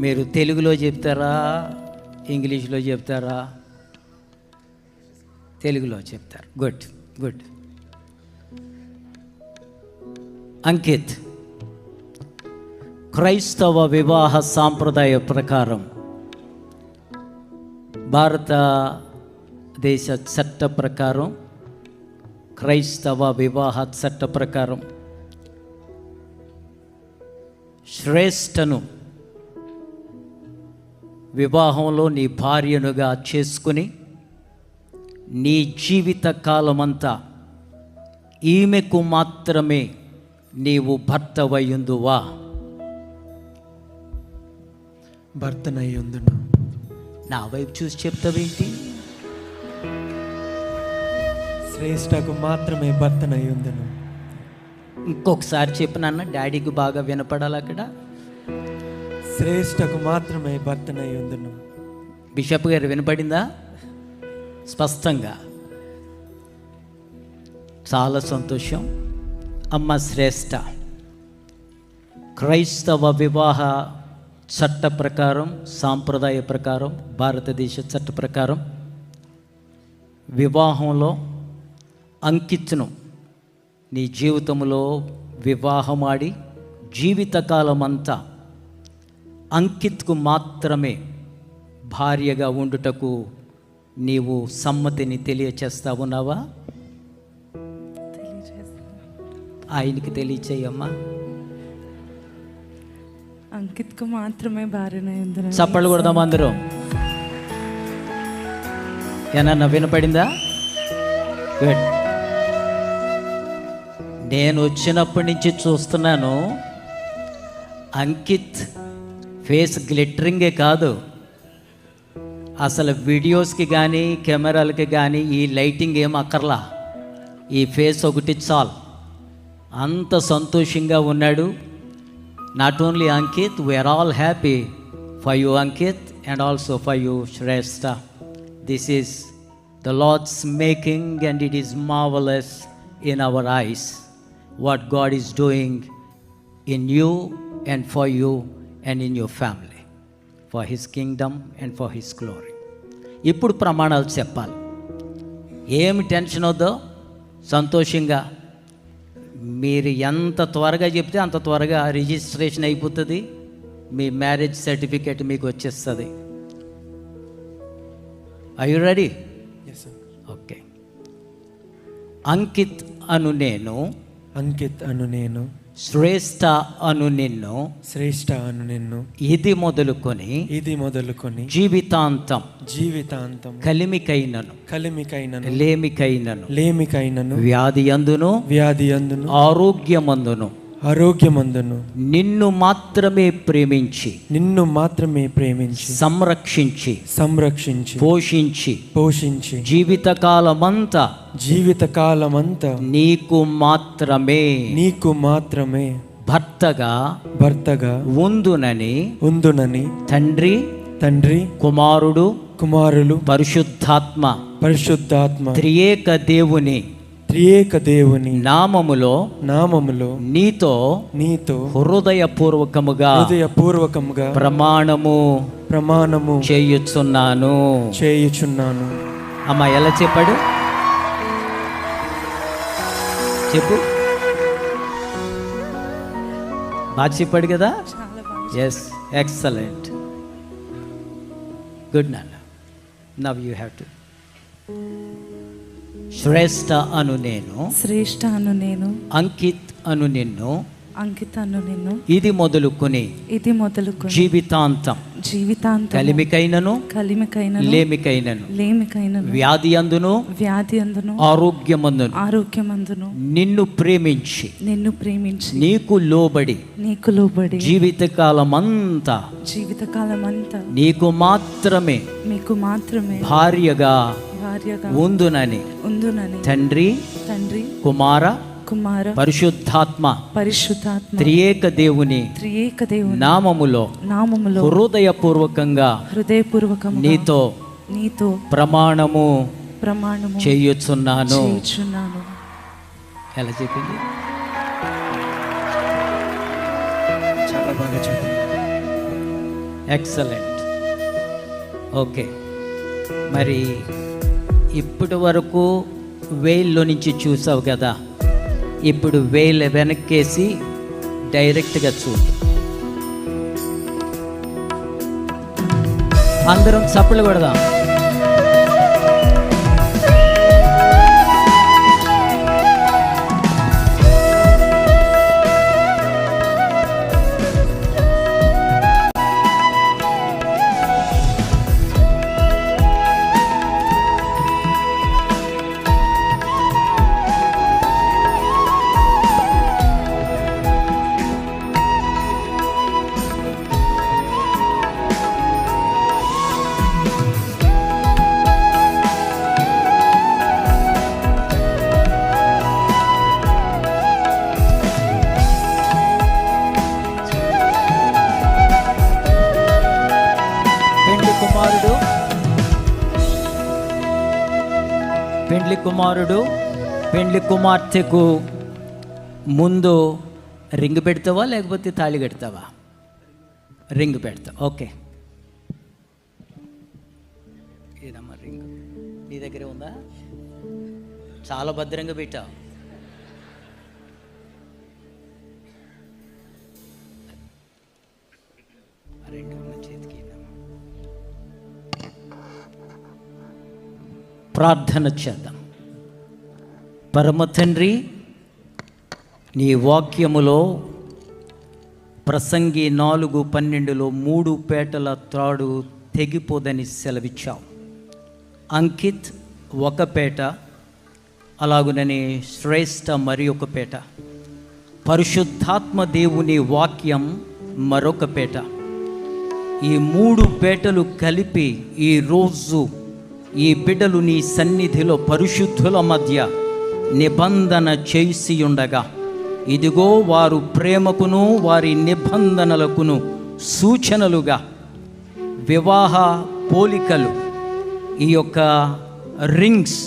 మీరు తెలుగులో చెప్తారా, ఇంగ్లీష్లో చెప్తారా? తెలుగులో చెప్తారు. Good good. అంకిత్, క్రైస్తవ వివాహ సాంప్రదాయ ప్రకారం, భారతదేశ చట్ట ప్రకారం, క్రైస్తవ వివాహ చట్ట ప్రకారం శ్రేష్టను వివాహంలో నీ భార్యనుగా చేసుకుని నీ జీవిత కాలమంతా ఈమెకు మాత్రమే నీవు భర్తవయ్యుందువా? భర్తనయ్యుందును. నా వైపు చూసి చెప్తావేంటి? శ్రేష్టకు మాత్రమే భర్తనయ్యుందును. ఇంకొకసారి చెప్పినన్న డాడీకి బాగా వినపడాలి. అక్కడ శ్రేష్టకు మాత్రమే భర్తనయ్యుందును. బిషప్ గారు వినపడిందా స్పష్టంగా? చాలా సంతోషం. అమ్మ శ్రేష్ట, క్రైస్తవ వివాహ చట్ట ప్రకారం, సాంప్రదాయ ప్రకారం, భారతదేశ చట్ట ప్రకారం వివాహంలో అంకిత్ను నీ జీవితంలో వివాహమాడి జీవితకాలం అంతా అంకిత్కు మాత్రమే భార్యగా ఉండుటకు నీవు సమ్మతిని తెలియచేస్తా ఉన్నావా? ఆయనకి తెలియచేయమ్మా. అంకిత్కు మాత్రమే భార్యనయ్యుందును. చప్పట్లు కొడదాం అందరూ. ఏమన్నా వినపడిందా? గుడ్. నేను వచ్చినప్పటి నుంచి చూస్తున్నాను, అంకిత్ ఫేస్ గ్లిటరింగే కాదు, అసలు వీడియోస్కి కానీ కెమెరాలకి కానీ ఈ లైటింగ్ ఏం అక్కర్లా, ఈ ఫేస్ ఒకటి చాలు. అంత సంతోషంగా ఉన్నాడు. Not only Ankit, we are all happy for you Ankit and also for you Shreshtha. This is the Lord's making and it is marvellous in our eyes what God is doing in you and for you and in your family, for His kingdom and for His glory. ఇప్పుడు ప్రమాణాలు చెప్పాలి. ఏమి tension వద్దో, సంతోషంగా మీరు ఎంత త్వరగా చెప్తే అంత త్వరగా రిజిస్ట్రేషన్ అయిపోతుంది, మీ మ్యారేజ్ సర్టిఫికేట్ మీకు వచ్చేస్తుంది. Are you ready? Okay. Ankit అను నేను, అంకిత్ అను నేను, శ్రేష్ఠ అను నిన్ను, శ్రేష్ఠ అను నిన్ను, ఇది మొదలుకొని జీవితాంతం కలిమికైనను లేమికైనను వ్యాధి అందును ఆరోగ్యమందును నిన్ను మాత్రమే ప్రేమించి సంరక్షించి పోషించి జీవితకాలమంతా నీకు మాత్రమే భర్తగా ఉందునని తండ్రి కుమారులు పరిశుద్ధాత్మ త్రియేక దేవుని నామములో నీతో హృదయపూర్వకముగా ప్రమాణము చేయుచున్నాను. అమ్మా ఎలా చెప్పాడు? చెప్పు. బాగా చెప్పాడు కదా? Yes, excellent, good. నాన్న, now you have to. Shreshtha అను నేను, అంకిత్ అను నిన్ను, ఇది మొదలుకొని జీవితాంతం కలిమికైనను లేమికైనను వ్యాధి అందును ఆరోగ్యమందును నిన్ను ప్రేమించి నీకు లోబడి జీవితకాలమంతా నీకు మాత్రమే భార్యగా ఉందునని తండ్రి కుమార పరిశుద్ధాత్మ త్రియేక దేవుని నామములో హృదయపూర్వకంగా నీతో ప్రమాణము చేయుచున్నాను. ఎలా చెప్పింది? చాలా బాగా చెప్పింది. ఎక్సలెంట్. ఓకే, మరి ఇప్పటి వరకు వేల్లో నుంచి చూసావు కదా, ఇప్పుడు వేలు వెనక్కేసి డైరెక్ట్గా చూడు. అందరం చప్పట్లు కొడదాం. పెండ్లి కుమార్తెకు ముందు రింగ్ పెడతావా లేకపోతే తాళి కడతావా? రింగ్ పెడతా. ఓకే, ఏదమ్మా రింగ్ నీ దగ్గరే ఉందా? చాలా భద్రంగా పెట్టావు. రెండు చేతికి ప్రార్థన చేద్దాం. పరమ తండ్రి, నీ వాక్యములో ప్రసంగి 4:12 3 పేటల త్రాడు తెగిపోదని సెలవిచ్చావు. అంకిత్ 1 పేట, అలాగునని శ్రేష్ఠ మరి 1 పేట, పరిశుద్ధాత్మ దేవుని వాక్యం మరొక పేట. ఈ 3 పేటలు కలిపి ఈరోజు ఈ బిడ్డలు నీ సన్నిధిలో పరిశుద్ధుల మధ్య నిబంధన చేసి ఉండగా, ఇదిగో వారు ప్రేమకును వారి నిబంధనలకును సూచనలుగా వివాహ పోలికలు, ఈ యొక్క రింగ్స్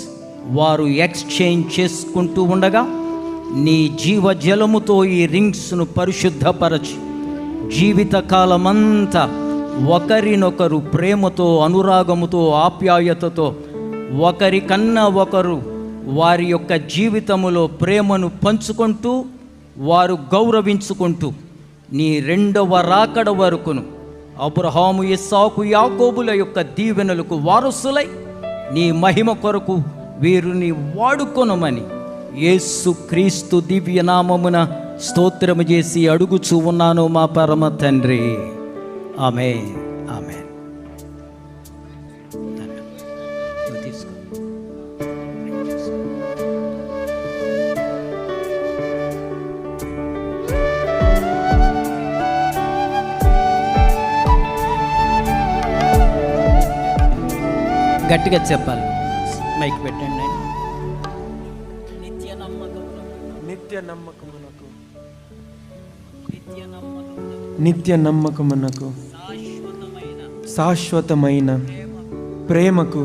వారు ఎక్స్చేంజ్ చేసుకుంటూ ఉండగా, నీ జీవజలముతో ఈ రింగ్స్ను పరిశుద్ధపరచి జీవితకాలమంతా ఒకరినొకరు ప్రేమతో, అనురాగముతో, ఆప్యాయతతో ఒకరికన్నా ఒకరు వారి యొక్క జీవితములో ప్రేమను పంచుకుంటూ, వారు గౌరవించుకుంటూ నీ 2వ రాకడ వరకును అబ్రహాము, ఇస్సాకు, యాకోబుల యొక్క దీవెనలకు వారసులై నీ మహిమ కొరకు వీరిని వాడుకొనమని యేసు క్రీస్తు దివ్య నామమున స్తోత్రము చేసి అడుగుచూ ఉన్నాను మా పరమ తండ్రి. ఆమేన్, ఆమేన్. తీసుకో. గట్టిగా చెప్పాలి, మైక్ పెట్టండి. నిత్య నమ్మకమునకు శాశ్వతమైన ప్రేమకు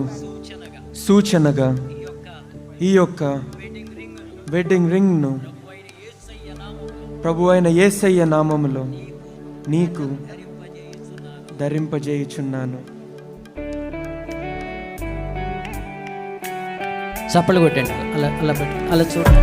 సూచనగా ఈ యొక్క వెడ్డింగ్ రింగ్ను ప్రభు అయిన యేసయ్య నామములో నీకు ధరింపజేయుచున్నాను. చప్పలు కొట్టండి, అలా అలా పెట్టి అలా చూడండి.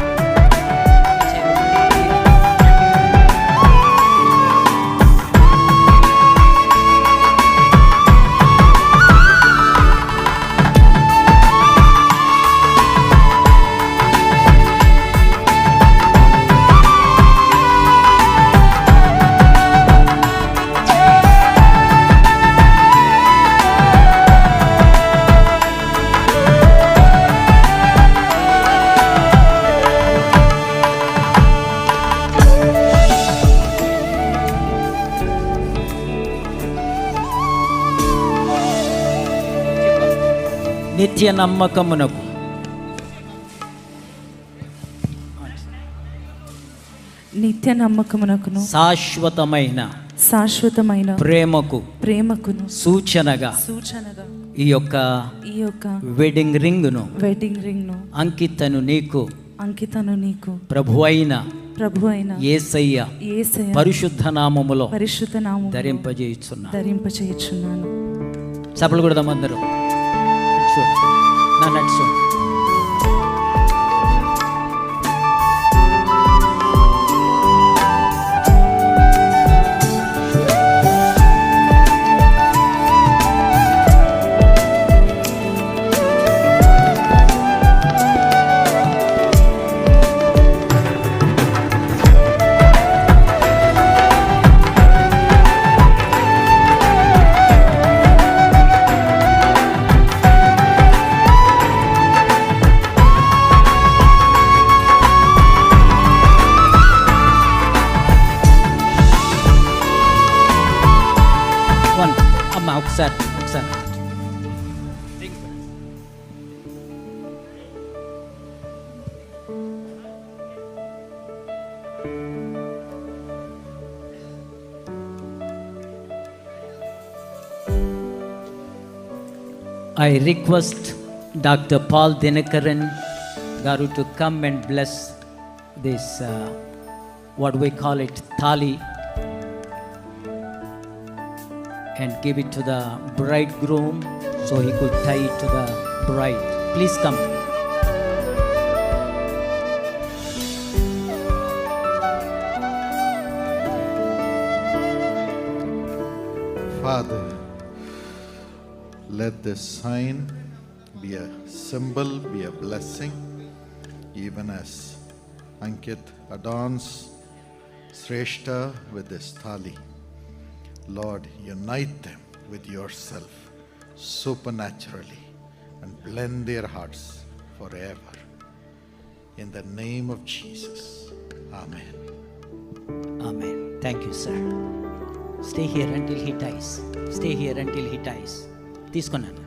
నిత్య నమ్మకమునకు శాశ్వతమైన ప్రేమకును సూచనగా ఈ యొక్క వెడ్డింగ్ రింగ్ను అంకితను నీకు ప్రభు అయిన ప్రభు అయిన యేసయ్య యేసయ్య పరిశుద్ధ నామములో పరిశుద్ధ నామములో ధరింపజేయుచున్నాను. ధరింపచేయుచున్నాను. చప్పలు కొడదాం అందరూ. చూడు నా నట్సు. అమ్మా ఒకసారి I request Dr. Paul Dinakaran Garu to come and bless this, what we call it, thali, and give it to the bridegroom so he could tie it to the bride. Please come. Father, let this sign be a symbol, be a blessing, even as Ankit adorns Shrestha with this thali. Lord, unite them with yourself supernaturally and blend their hearts forever. In the name of Jesus. Amen. Amen. Thank you, sir. Stay here until he dies. Stay here until he dies. తీసుకున్నాను.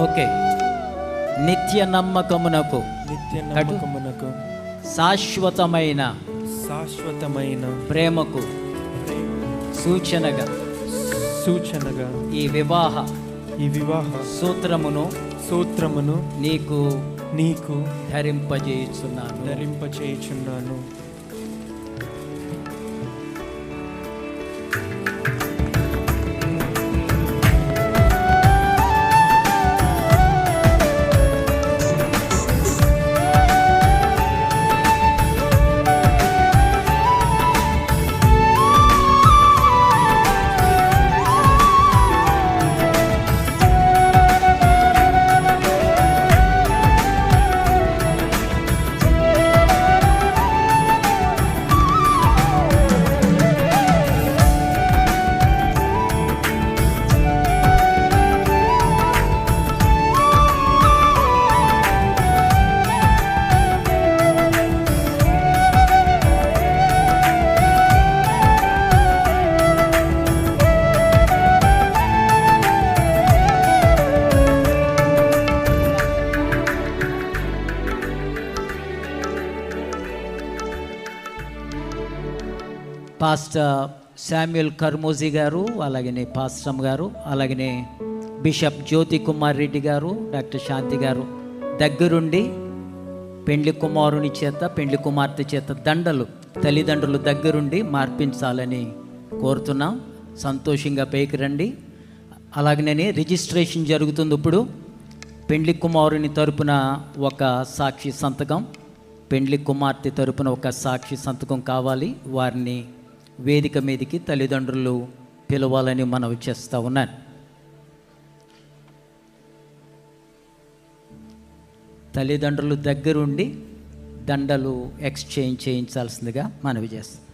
Okay. నిత్య నమ్మకమునకు నిత్య నమ్మకమునకు శాశ్వతమైన ప్రేమకు సూచనగా ఈ వివాహ సూత్రమును నీకు ధరింపజేయుచున్నాను. Pastor Samuel కర్మోజీ గారు, అలాగనే పాస్టమ్ గారు, అలాగనే బిషప్ జ్యోతి కుమార్ రెడ్డి గారు, డాక్టర్ శాంతి గారు దగ్గరుండి పెండ్లి కుమారుని చేత పెండ్లి కుమార్తె చేత దండలు తల్లిదండ్రులు దగ్గరుండి మార్పించాలని కోరుతున్నాం. సంతోషంగా పైకి రండి. అలాగనే రిజిస్ట్రేషన్ జరుగుతుంది. ఇప్పుడు పెండ్లి కుమారుని తరపున ఒక సాక్షి సంతకం, పెండ్లి కుమార్తె తరపున ఒక సాక్షి సంతకం కావాలి. వారిని వేదిక మీదకి తల్లిదండ్రులు పిలవాలని మనవి చేస్తూ ఉన్నాను. తల్లిదండ్రులు దగ్గరుండి దండలు ఎక్స్చేంజ్ చేయించాల్సిందిగా మనవి చేస్తాం.